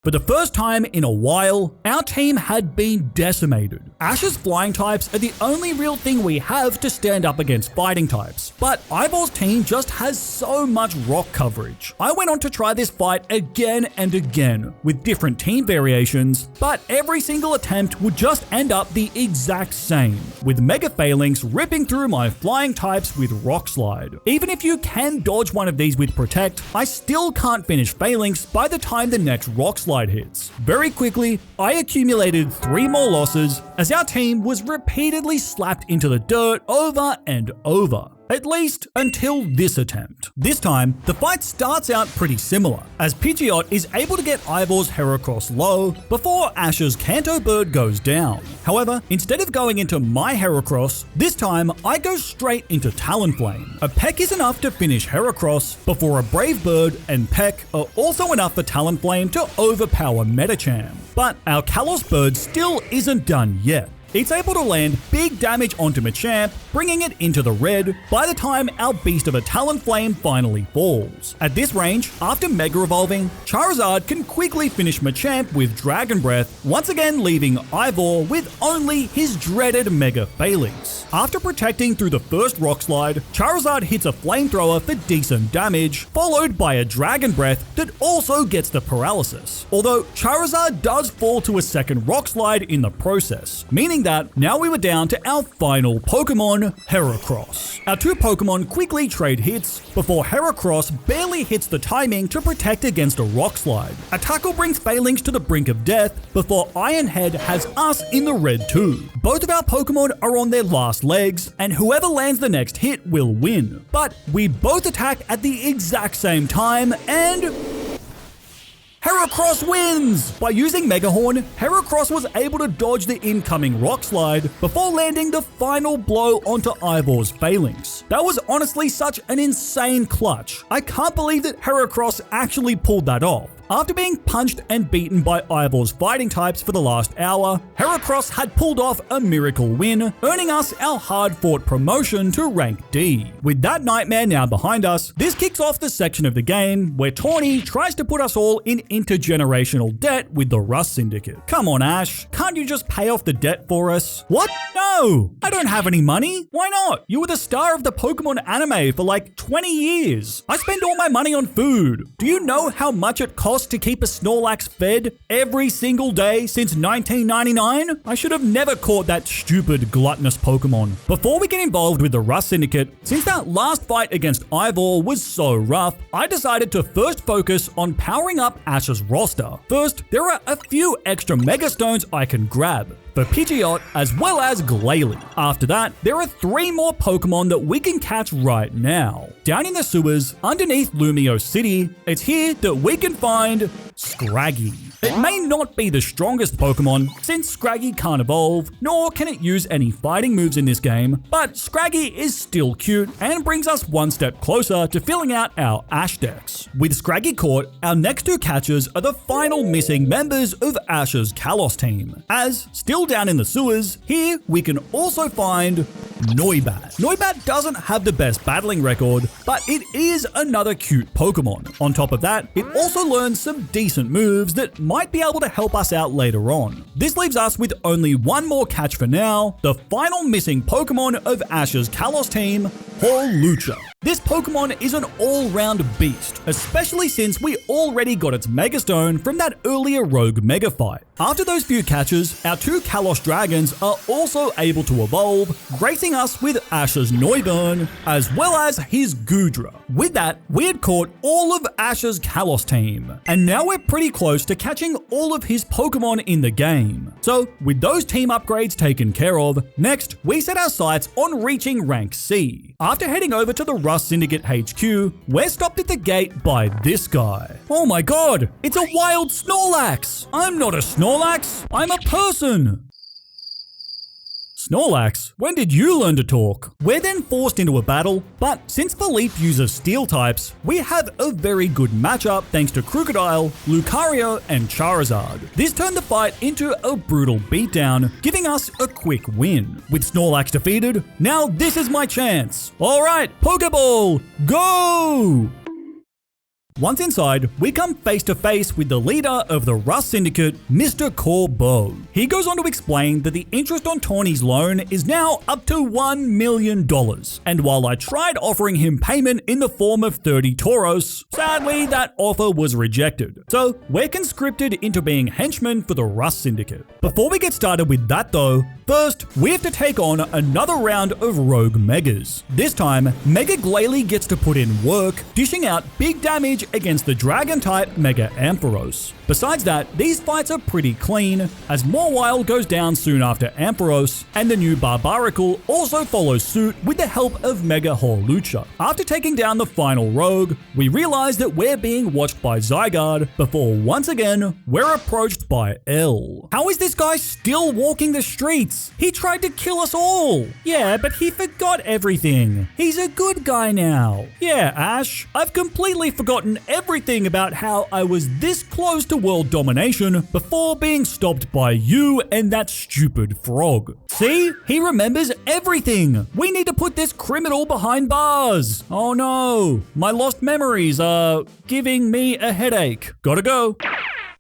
For the first time in a while, our team had been decimated. Ash's flying types are the only real thing we have to stand up against fighting types, but Ivor's team just has so much rock coverage. I went on to try this fight again and again with different team variations, but every single attempt would just end up the exact same, with Mega Phalanx ripping through my flying types with Rock Slide. Even if you can dodge one of these with Protect, I still can't finish Phalanx by the time the next Rock Slide hits. Very quickly, I accumulated 3 more losses as our team was repeatedly slapped into the dirt over and over. At least until this attempt. This time, the fight starts out pretty similar, as Pidgeot is able to get Ivor's Heracross low before Ash's Kanto Bird goes down. However, instead of going into my Heracross, this time I go straight into Talonflame. A Peck is enough to finish Heracross before a Brave Bird and Peck are also enough for Talonflame to overpower Medicham. But our Kalos Bird still isn't done yet. It's able to land big damage onto Machamp, bringing it into the red by the time our beast of a Talonflame finally falls. At this range, after Mega Evolving, Charizard can quickly finish Machamp with Dragon Breath, once again leaving Ivor with only his dreaded Mega Phalanx. After protecting through the first Rock Slide, Charizard hits a Flamethrower for decent damage, followed by a Dragon Breath that also gets the paralysis. Although Charizard does fall to a second Rock Slide in the process, meaning that now we were down to our final Pokemon, Heracross. Our 2 Pokemon quickly trade hits before Heracross barely hits the timing to protect against a Rock Slide. A tackle brings Phalanx to the brink of death before Ironhead has us in the red too. Both of our Pokemon are on their last legs, and whoever lands the next hit will win. But we both attack at the exact same time and Heracross wins! By using Mega Horn, Heracross was able to dodge the incoming Rock Slide before landing the final blow onto Ivor's Phalanx. That was honestly such an insane clutch. I can't believe that Heracross actually pulled that off. After being punched and beaten by Ivor's fighting types for the last hour, Heracross had pulled off a miracle win, earning us our hard-fought promotion to rank D. With that nightmare now behind us, this kicks off the section of the game where Tawny tries to put us all in intergenerational debt with the Rust Syndicate. Come on, Ash, can't you just pay off the debt for us? What? No! I don't have any money. Why not? You were the star of the Pokemon anime for like 20 years. I spend all my money on food. Do you know how much it costs to keep a Snorlax fed every single day since 1999? I should have never caught that stupid gluttonous Pokemon. Before we get involved with the Rust Syndicate, since that last fight against Ivor was so rough, I decided to first focus on powering up Ash's roster. First, there are a few extra Mega Stones I can grab for Pidgeot as well as Glalie. After that, there are 3 more Pokemon that we can catch right now. Down in the sewers, underneath Lumio City, it's here that we can find Scraggy. It may not be the strongest Pokemon, since Scraggy can't evolve, nor can it use any fighting moves in this game, but Scraggy is still cute and brings us one step closer to filling out our Ash decks. With Scraggy caught, our next 2 catchers are the final missing members of Ash's Kalos team. As, still down in the sewers, here we can also find Noibat. Noibat doesn't have the best battling record, but it is another cute Pokemon. On top of that, it also learns some decent moves that might be able to help us out later on. This leaves us with only one more catch for now, the final missing Pokemon of Ash's Kalos team, Hawlucha. This Pokemon is an all-round beast, especially since we already got its Mega Stone from that earlier Rogue Mega fight. After those few catches, our 2 Kalos Dragons are also able to evolve, gracing us with Ash's Noivern, as well as his Goodra. With that, we had caught all of Ash's Kalos team, and now we're pretty close to catching all of his Pokemon in the game. So, with those team upgrades taken care of, next, we set our sights on reaching rank C. After heading over to the Rust Syndicate HQ, we're stopped at the gate by this guy. Oh my god, it's a wild Snorlax! I'm not a Snorlax, I'm a person! Snorlax, when did you learn to talk? We're then forced into a battle, but since Philippe uses steel types, we have a very good matchup thanks to Crocodile, Lucario, and Charizard. This turned the fight into a brutal beatdown, giving us a quick win. With Snorlax defeated, now this is my chance. Alright, Pokeball, go! Once inside, we come face to face with the leader of the Rust Syndicate, Mr. Corbeau. He goes on to explain that the interest on Tawny's loan is now up to $1 million. And while I tried offering him payment in the form of 30 Tauros, sadly that offer was rejected. So we're conscripted into being henchmen for the Rust Syndicate. Before we get started with that though, first we have to take on another round of Rogue Megas. This time, Mega Glalie gets to put in work, dishing out big damage against the Dragon-type Mega Ampharos. Besides that, these fights are pretty clean, as Mawile goes down soon after Ampharos, and the new Barbaracle also follows suit with the help of Mega Hawlucha. After taking down the final rogue, we realize that we're being watched by Zygarde, before once again, we're approached by L. How is this guy still walking the streets? He tried to kill us all! Yeah, but he forgot everything. He's a good guy now. Yeah, Ash, I've completely forgotten everything about how I was this close to world domination before being stopped by you and that stupid frog. See? He remembers everything. We need to put this criminal behind bars. Oh no, my lost memories are giving me a headache. Gotta go.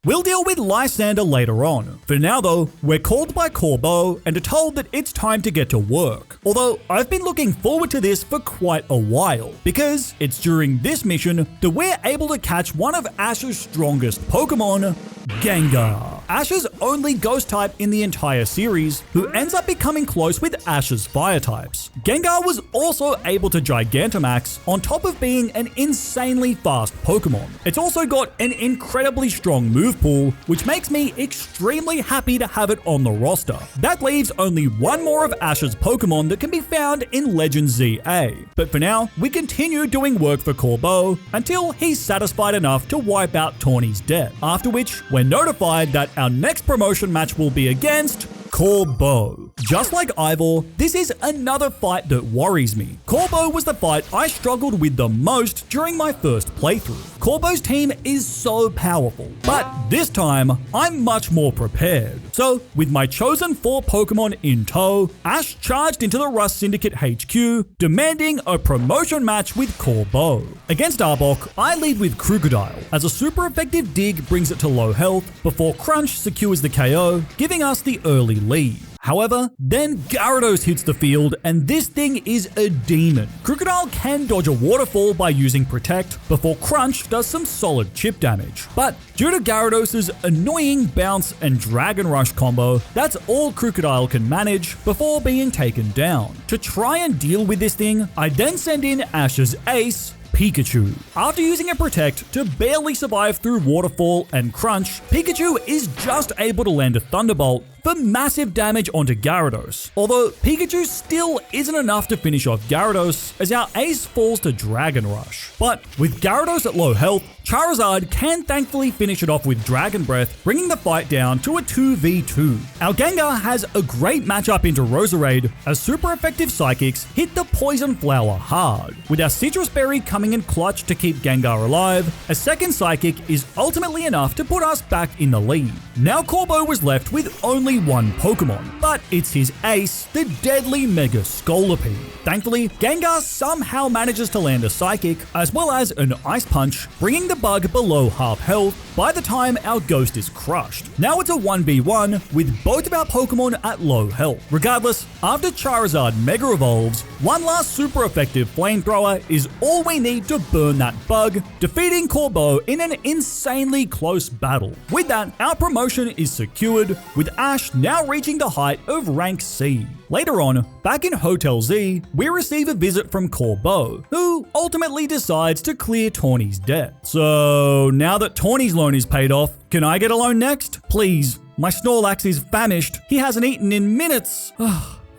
We'll deal with Lysander later on. For now though, we're called by Corbeau and are told that it's time to get to work. Although, I've been looking forward to this for quite a while, because it's during this mission that we're able to catch one of Ash's strongest Pokemon, Gengar. Ash's only ghost type in the entire series, who ends up becoming close with Ash's fire types. Gengar was also able to Gigantamax on top of being an insanely fast Pokemon. It's also got an incredibly strong move pool, which makes me extremely happy to have it on the roster. That leaves only one more of Ash's Pokemon that can be found in Legends ZA. But for now, we continue doing work for Corbeau until he's satisfied enough to wipe out Tawny's debt, after which we're notified that our next promotion match will be against Corbeau. Just like Ivor, this is another fight that worries me. Corbeau was the fight I struggled with the most during my first playthrough. Corbeau's team is so powerful, but this time I'm much more prepared. So with my chosen 4 Pokemon in tow, Ash charged into the Rust Syndicate HQ, demanding a promotion match with Corbeau. Against Arbok, I lead with Crocodile, as a super effective dig brings it to low health before Crunch secures the KO, giving us the early lead. However, then Gyarados hits the field and this thing is a demon. Crocodile can dodge a waterfall by using Protect before Crunch does some solid chip damage. But due to Gyarados' annoying Bounce and Dragon Rush combo, that's all Crocodile can manage before being taken down. To try and deal with this thing, I then send in Ash's ace, Pikachu. After using a Protect to barely survive through Waterfall and Crunch, Pikachu is just able to land a Thunderbolt for massive damage onto Gyarados. Although Pikachu still isn't enough to finish off Gyarados, as our ace falls to Dragon Rush. But with Gyarados at low health, Charizard can thankfully finish it off with Dragon Breath, bringing the fight down to a 2v2. Our Gengar has a great matchup into Roserade, as super effective Psychics hit the Poison Flower hard. With our Citrus Berry coming in clutch to keep Gengar alive, a second Psychic is ultimately enough to put us back in the lead. Now Corbeau was left with only one Pokemon, but it's his ace, the deadly Mega Scolipede. Thankfully, Gengar somehow manages to land a Psychic, as well as an Ice Punch, bringing the bug below half health by the time our Ghost is crushed. Now it's a 1v1 with both of our Pokemon at low health. Regardless, after Charizard Mega Evolves, one last super effective Flamethrower is all we need to burn that bug, defeating Corbeau in an insanely close battle. With that, our promotion is secured, with Ash now reaching the height of rank C. Later on, back in Hotel Z, we receive a visit from Corbeau, who ultimately decides to clear Tawny's debt. So now that Tawny's loan is paid off, can I get a loan next? Please, my Snorlax is famished. He hasn't eaten in minutes.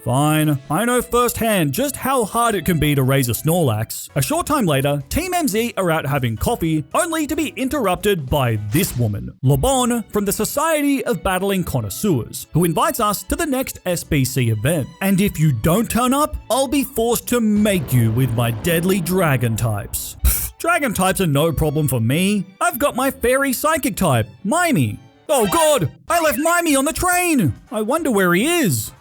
Fine, I know firsthand just how hard it can be to raise a Snorlax. A short time later, Team MZ are out having coffee, only to be interrupted by this woman, LeBon from the Society of Battling Connoisseurs, who invites us to the next SBC event. And if you don't turn up, I'll be forced to make you with my deadly dragon types. Dragon types are no problem for me. I've got my fairy psychic type, Mimey. Oh god, I left Mimey on the train! I wonder where he is.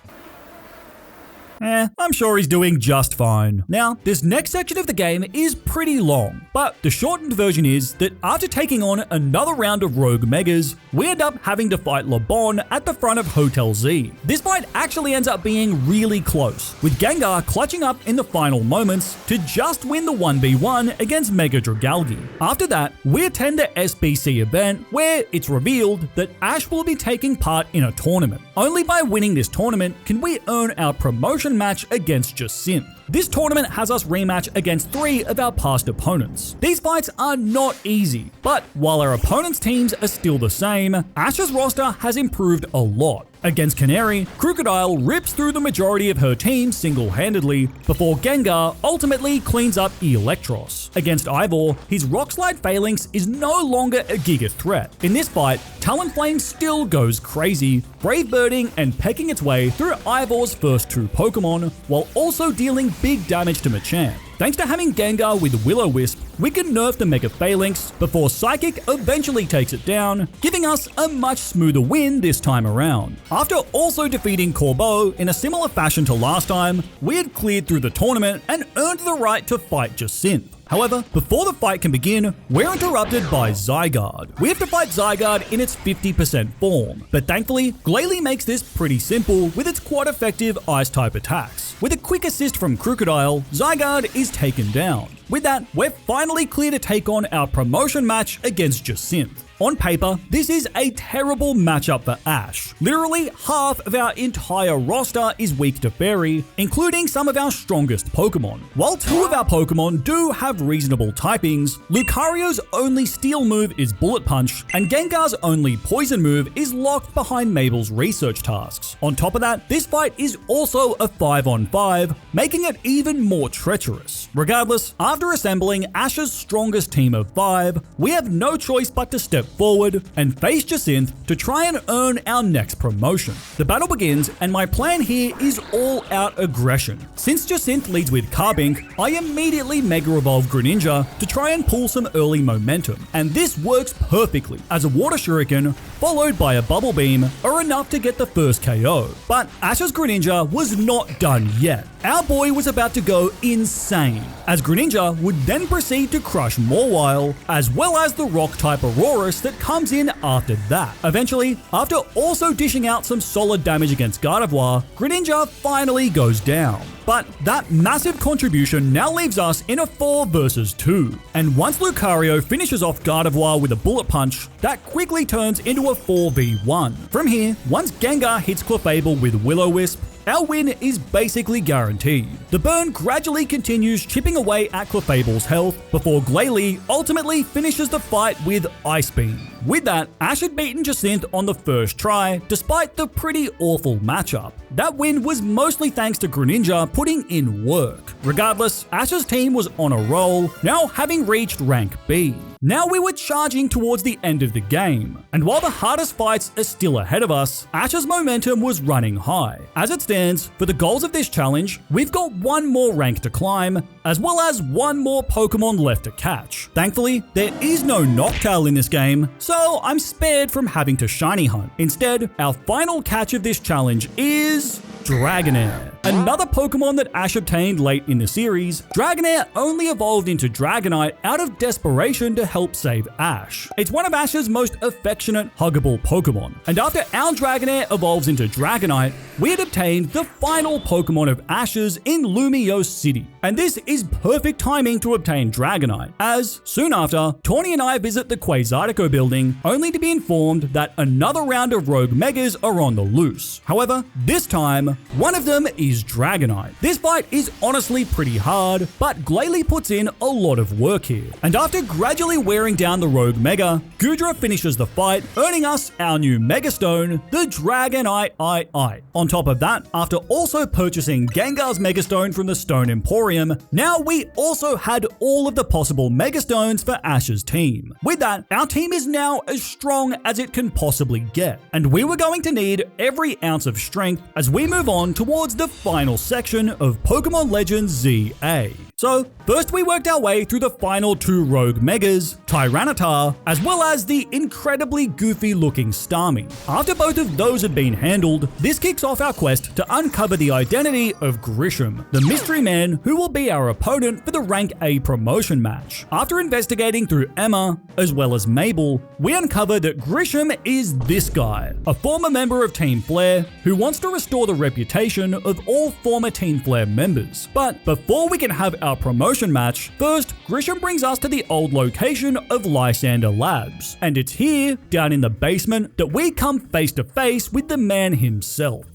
I'm sure he's doing just fine. Now, this next section of the game is pretty long, but the shortened version is that after taking on another round of Rogue Megas, we end up having to fight LeBon at the front of Hotel Z. This fight actually ends up being really close, with Gengar clutching up in the final moments to just win the 1v1 against Mega Dragalge. After that, we attend the SBC event where it's revealed that Ash will be taking part in a tournament. Only by winning this tournament can we earn our promotion match against Jacinth. This tournament has us rematch against 3 of our past opponents. These fights are not easy, but while our opponents' teams are still the same, Ash's roster has improved a lot. Against Canary, Crocodile rips through the majority of her team single-handedly before Gengar ultimately cleans up Electros. Against Ivor, his Rock Slide Phalanx is no longer a giga threat. In this fight, Talonflame still goes crazy, Brave Birding and pecking its way through Ivor's first 2 Pokemon, while also dealing big damage to Machamp. Thanks to having Gengar with Will-O-Wisp, we can nerf the Mega Phalanx before Psychic eventually takes it down, giving us a much smoother win this time around. After also defeating Corbeau in a similar fashion to last time, we had cleared through the tournament and earned the right to fight Jacinth. However, before the fight can begin, we're interrupted by Zygarde. We have to fight Zygarde in its 50% form, but thankfully, Glalie makes this pretty simple with its quite effective Ice-type attacks. With a quick assist from Crocodile, Zygarde is taken down. With that, we're finally clear to take on our promotion match against Jacinth. On paper, this is a terrible matchup for Ash. Literally half of our entire roster is weak to Fairy, including some of our strongest Pokemon. While 2 of our Pokemon do have reasonable typings, Lucario's only Steel move is Bullet Punch, and Gengar's only Poison move is locked behind Mabel's research tasks. On top of that, this fight is also a 5-on-5, making it even more treacherous. Regardless, after assembling Ash's strongest team of 5, we have no choice but to step forward and face Jacinth to try and earn our next promotion. The battle begins, and my plan here is all-out aggression. Since Jacinth leads with Carbink, I immediately Mega Evolve Greninja to try and pull some early momentum, and this works perfectly, as a Water Shuriken followed by a Bubble Beam are enough to get the first KO. But Ash's Greninja was not done yet. Our boy was about to go insane, as Greninja would then proceed to crush Mawile, as well as the Rock-type Aurorus that comes in after that. Eventually, after also dishing out some solid damage against Gardevoir, Greninja finally goes down. But that massive contribution now leaves us in a 4 versus 2. And once Lucario finishes off Gardevoir with a Bullet Punch, that quickly turns into a 4v1. From here, once Gengar hits Clefable with Will-O-Wisp, our win is basically guaranteed. The burn gradually continues chipping away at Clefable's health before Glalie ultimately finishes the fight with Ice Beam. With that, Ash had beaten Jacinth on the first try, despite the pretty awful matchup. That win was mostly thanks to Greninja putting in work. Regardless, Ash's team was on a roll, now having reached rank B. Now we were charging towards the end of the game, and while the hardest fights are still ahead of us, Ash's momentum was running high. As it stands, for the goals of this challenge, we've got 1 more rank to climb, as well as 1 more Pokemon left to catch. Thankfully, there is no Noctowl in this game, so I'm spared from having to shiny hunt. Instead, our final catch of this challenge is Dragonair. Another Pokemon that Ash obtained late in the series, Dragonair only evolved into Dragonite out of desperation to help save Ash. It's one of Ash's most affectionate, huggable Pokemon, and after our Dragonair evolves into Dragonite, we had obtained the final Pokemon of Ash's in Lumiose City. And this is perfect timing to obtain Dragonite, as soon after, Tawny and I visit the Quasartico building, only to be informed that another round of Rogue Megas are on the loose. However, this time, one of them is Dragonite. This fight is honestly pretty hard, but Glalie puts in a lot of work here. And after gradually wearing down the Rogue Mega, Goodra finishes the fight, earning us our new Mega Stone, the Dragonite II. On top of that, after also purchasing Gengar's Mega Stone from the Stone Emporium, now we also had all of the possible Mega Stones for Ash's team. With that, our team is now as strong as it can possibly get, and we were going to need every ounce of strength as we move on towards the final section of Pokémon Legends ZA. So, first we worked our way through the final 2 rogue megas, Tyranitar, as well as the incredibly goofy looking Starmie. After both of those had been handled, this kicks off our quest to uncover the identity of Grisham, the mystery man who will be our opponent for the rank A promotion match. After investigating through Emma, as well as Mabel, we uncovered that Grisham is this guy, a former member of Team Flare who wants to restore the reputation of all former Team Flare members. But before we can have our promotion match, first Grisham brings us to the old location of Lysander Labs, and it's here, down in the basement, that we come face to face with the man himself.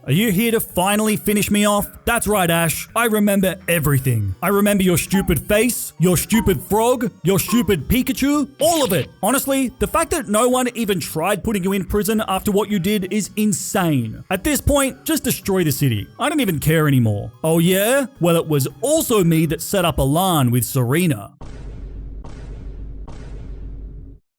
Are you here to finally finish me off? That's right, Ash. I remember everything. I remember your stupid face, your stupid frog, your stupid Pikachu, all of it. Honestly, the fact that no one even tried putting you in prison after what you did is insane. At this point, just destroy the city. I don't even care anymore. Oh yeah? Well, it was also me that set up a LAN with Serena.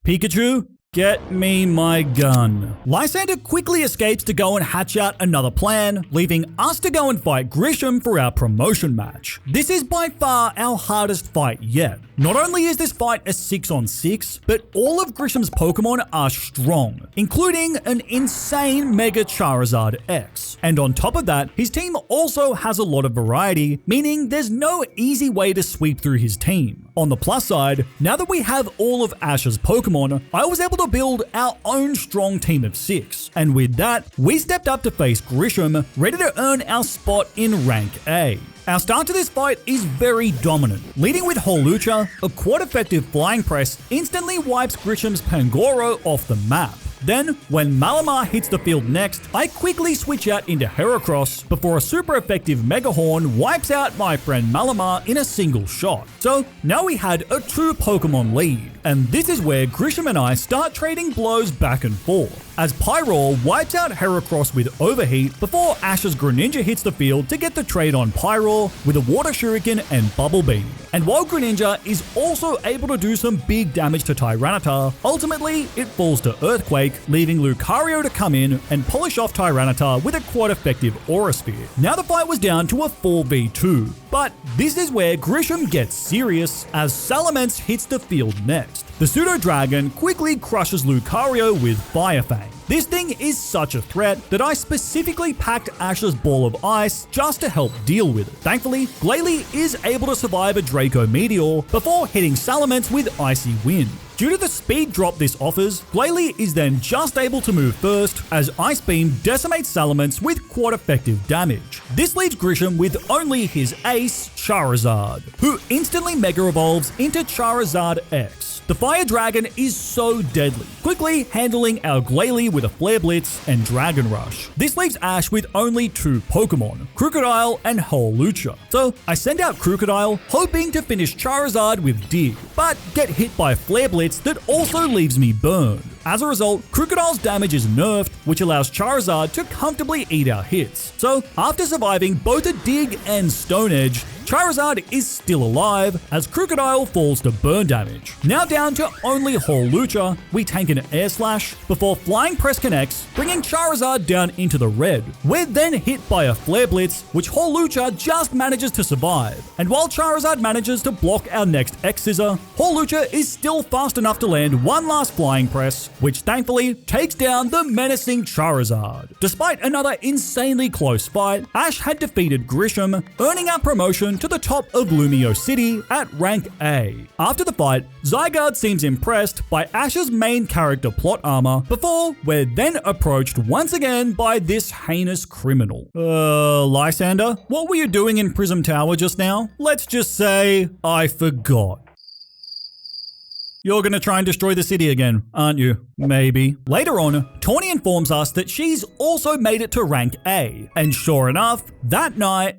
Pikachu? Get me my gun. Lysander quickly escapes to go and hatch out another plan, leaving us to go and fight Grisham for our promotion match. This is by far our hardest fight yet. Not only is this fight a 6-on-6, but all of Grisham's Pokemon are strong, including an insane Mega Charizard X. And on top of that, his team also has a lot of variety, meaning there's no easy way to sweep through his team. On the plus side, now that we have all of Ash's Pokemon, I was able to build our own strong team of 6. And with that, we stepped up to face Grisham, ready to earn our spot in Rank A. Our start to this fight is very dominant, leading with Hawlucha. A quite effective flying press instantly wipes Grisham's Pangoro off the map. Then, when Malamar hits the field next, I quickly switch out into Heracross before a super effective Mega Horn wipes out my friend Malamar in a single shot. So now we had a 2 Pokemon lead, and this is where Grisham and I start trading blows back and forth, as Pyroar wipes out Heracross with Overheat before Ash's Greninja hits the field to get the trade on Pyroar with a Water Shuriken and Bubble Beam. And while Greninja is also able to do some big damage to Tyranitar, ultimately it falls to Earthquake, leaving Lucario to come in and polish off Tyranitar with a quite effective Aura Sphere. Now the fight was down to a 4v2, but this is where Grisham gets serious as Salamence hits the field next. The Pseudo Dragon quickly crushes Lucario with Fire Fang. This thing is such a threat that I specifically packed Ash's Ball of Ice just to help deal with it. Thankfully, Glalie is able to survive a Draco Meteor before hitting Salamence with Icy Wind. Due to the speed drop this offers, Glalie is then just able to move first as Ice Beam decimates Salamence with quite effective damage. This leaves Grisham with only his ace, Charizard, who instantly Mega Evolves into Charizard X. The Fire Dragon is so deadly, quickly handling our Glalie with a Flare Blitz and Dragon Rush. This leaves Ash with only 2 Pokemon, Krookodile and Hawlucha. So I send out Krookodile, hoping to finish Charizard with Dig, but get hit by Flare Blitz that also leaves me burned. As a result, Krookodile's damage is nerfed, which allows Charizard to comfortably eat our hits. So, after surviving both a Dig and Stone Edge, Charizard is still alive as Krookodile falls to burn damage. Now down to only Hawlucha, we tank an Air Slash before Flying Press connects, bringing Charizard down into the red. We're then hit by a Flare Blitz, which Hawlucha just manages to survive. And while Charizard manages to block our next X-Scissor, Hawlucha is still fast enough to land one last Flying Press, which thankfully takes down the menacing Charizard. Despite another insanely close fight, Ash had defeated Grisham, earning our promotion to the top of Lumio City at Rank A. After the fight, Zygarde seems impressed by Ash's main character plot armor before we're then approached once again by this heinous criminal. Lysander, what were you doing in Prism Tower just now? Let's just say I forgot. You're gonna try and destroy the city again, aren't you? Maybe. Later on, Tawny informs us that she's also made it to Rank A, and sure enough, that night,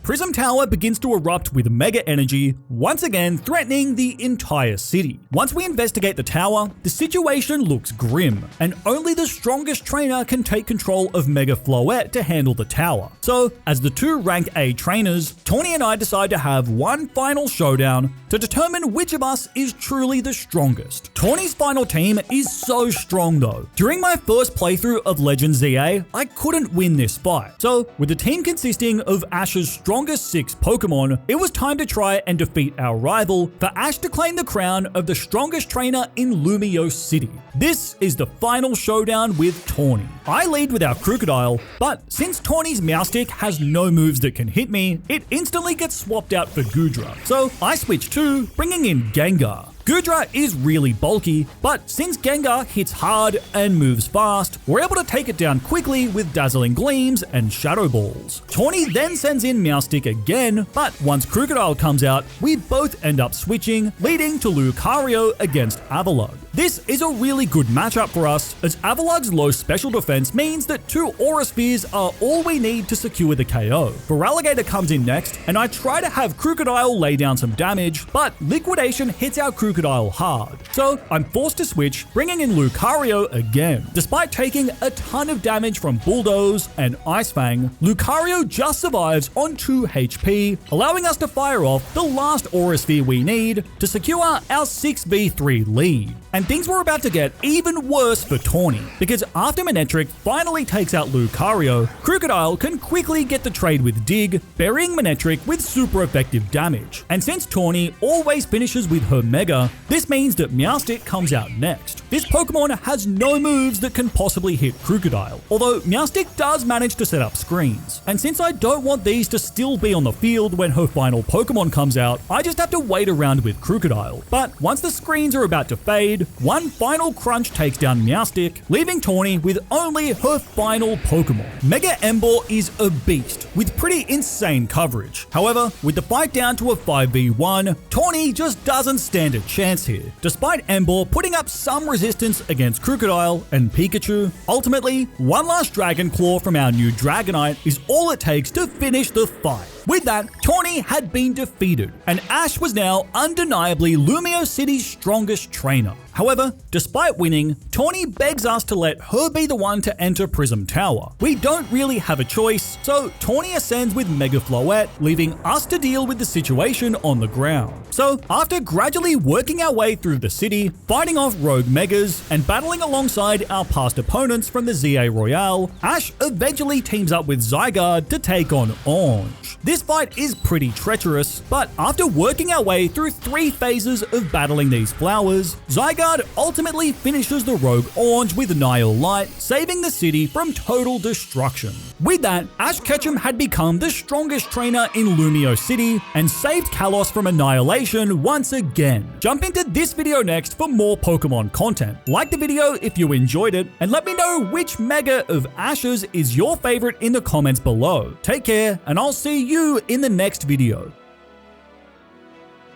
Prism Tower begins to erupt with mega energy, once again threatening the entire city. Once we investigate the tower, the situation looks grim, and only the strongest trainer can take control of Mega Floette to handle the tower. So, as the 2 Rank A trainers, Tawny and I decide to have one final showdown to determine which of us is truly the strongest. Tawny's final team is so strong though. During my first playthrough of Legends ZA, I couldn't win this fight. So, with the team consisting of Ash's strong strongest 6 Pokemon, it was time to try and defeat our rival for Ash to claim the crown of the strongest trainer in Lumio City. This is the final showdown with Tawny. I lead with our Crocodile, but since Tawny's Meowstic has no moves that can hit me, it instantly gets swapped out for Goodra, so I switch too, bringing in Gengar. Goodra is really bulky, but since Gengar hits hard and moves fast, we're able to take it down quickly with Dazzling Gleams and Shadow Balls. Tawny then sends in Meowstic again, but once Crocodile comes out, we both end up switching, leading to Lucario against Avalugg. This is a really good matchup for us, as Avalugg's low special defense means that 2 Aura Spheres are all we need to secure the KO. Feraligatr comes in next, and I try to have Crocodile lay down some damage, but Liquidation hits our Crocodile hard. So I'm forced to switch, bringing in Lucario again. Despite taking a ton of damage from Bulldoze and Ice Fang, Lucario just survives on 2 HP, allowing us to fire off the last Aura Sphere we need to secure our 6v3 lead. And things were about to get even worse for Tawny, because after Manectric finally takes out Lucario, Crocodile can quickly get the trade with Dig, burying Manectric with super effective damage. And since Tawny always finishes with her Mega, this means that Meowstic comes out next. This Pokemon has no moves that can possibly hit Crocodile, although Meowstic does manage to set up screens. And since I don't want these to still be on the field when her final Pokemon comes out, I just have to wait around with Crocodile. But once the screens are about to fade, one final crunch takes down Meowstic, leaving Tawny with only her final Pokemon. Mega Ember is a beast, with pretty insane coverage. However, with the fight down to a 5v1, Tawny just doesn't stand a chance here. Despite Ember putting up some resistance against Crocodile and Pikachu, ultimately, one last Dragon Claw from our new Dragonite is all it takes to finish the fight. With that, Tawny had been defeated, and Ash was now undeniably Lumio City's strongest trainer. However, despite winning, Tawny begs us to let her be the one to enter Prism Tower. We don't really have a choice, so Tawny ascends with Mega Floette, leaving us to deal with the situation on the ground. So, after gradually working our way through the city, fighting off rogue Megas, and battling alongside our past opponents from the ZA Royale, Ash eventually teams up with Zygarde to take on Orange. This fight is pretty treacherous, but after working our way through 3 phases of battling these flowers, Zygarde ultimately finishes the rogue Orange with Nile Light, saving the city from total destruction. With that, Ash Ketchum had become the strongest trainer in Lumio City and saved Kalos from annihilation once again. Jump into this video next for more Pokemon content. Like the video if you enjoyed it, and let me know which Mega of Ash's is your favorite in the comments below. Take care, and I'll see you in the next video.